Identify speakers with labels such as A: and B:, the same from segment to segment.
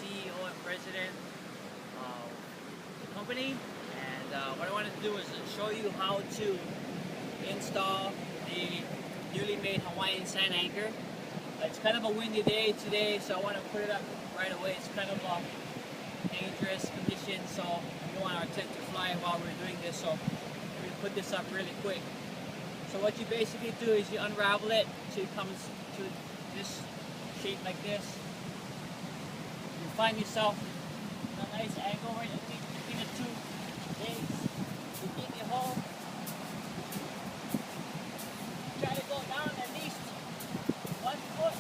A: CEO and president of the company, and what I wanted to do is show you how to install the newly made Hawaiian sand anchor. It's kind of a windy day today, so I want to put it up right away. It's kind of a dangerous condition, so we don't want our tent to fly while we're doing this, so we put this up really quick. So what you basically do is you unravel it so it comes to this shape like this. You find yourself in a nice angle right between the two legs. You dig your hole. Try to go down at least 1 foot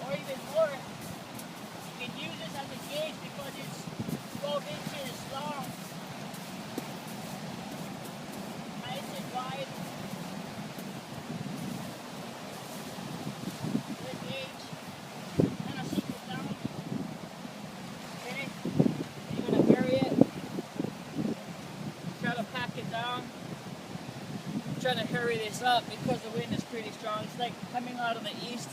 A: or even more. You can use this as a gauge because it's 12 inches long. Nice and wide. Good gauge. Kind of sink it down. Okay. You're going to bury it. Try to pack it down. I'm trying to hurry this up because the wind is pretty strong. It's like coming out of the east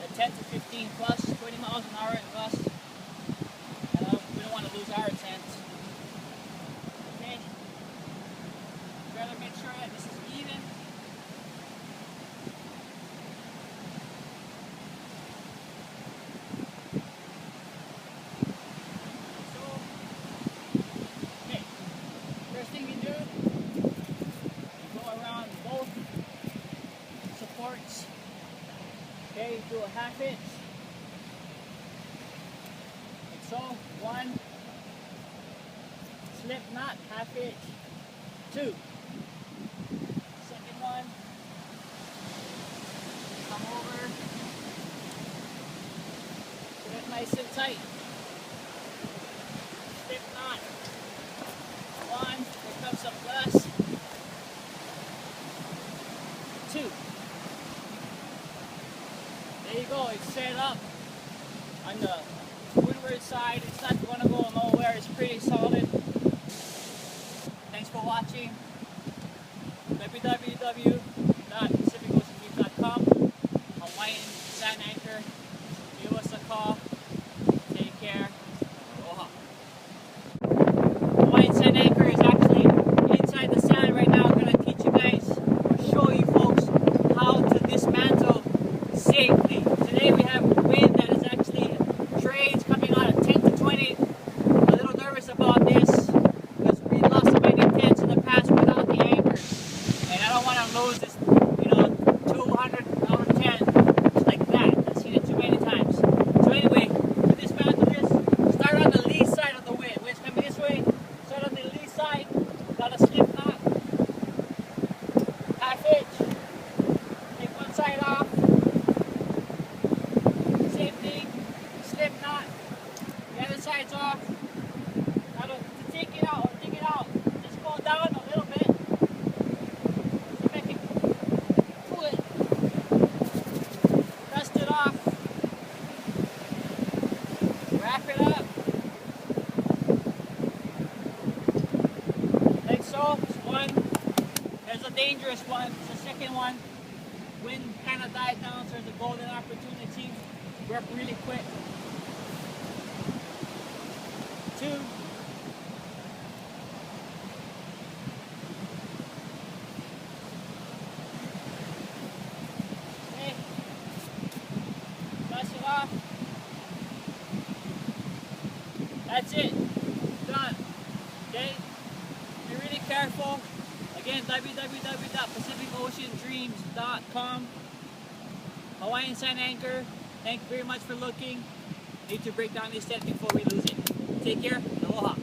A: at 10 to 15 plus, 20 miles an hour at gust. We don't want to lose our tent. Okay. Try to make sure that this is even. So, okay. First thing you do, you go around both supports. Okay, you do a 1/2 inch. Like so. 1 slip knot, 1/2 inch. 2. Second one. Come over. Put it nice and tight. Slip knot. 1. Here comes some glass. 2. There you go, it's set up on the windward side. It's not going to go nowhere, it's pretty solid. Thanks for watching. www.pacificoceanreef.com. Hawaiian sand anchor. Give us a call. Take care. Aloha. Hawaiian sand anchor is actually inside the sand right now. I'm going to teach you guys, or show you folks, how to dismantle safely. Today we have wind that is actually trades coming out at 10 to 20. I'm a little nervous about this because we lost so many tents in the past without the anchor. And I don't want to lose this, 200-pound tent just like that. I've seen it too many times. So anyway, to dismantle this, start on the lee side of the wind. Wind's coming this way. Start on the lee side. Got a slip knot. 1/2 inch. Take one side off. Same thing, slip knot, the other side's off. Now to take it out, or dig it out, just go down a little bit. See if I can pull it, dust it off, wrap it up, like so. It's one. There's a dangerous one, it's the second one. Wind kind of died down, so there's a golden opportunity. Work really quick. 2. Okay. Dust it off. That's it. Done. Okay. Be really careful. Again, www.pacificoceandreams.com. Hawaiian sand anchor. Thank you very much for looking. Need to break down this tent before we lose it. Take care. Aloha.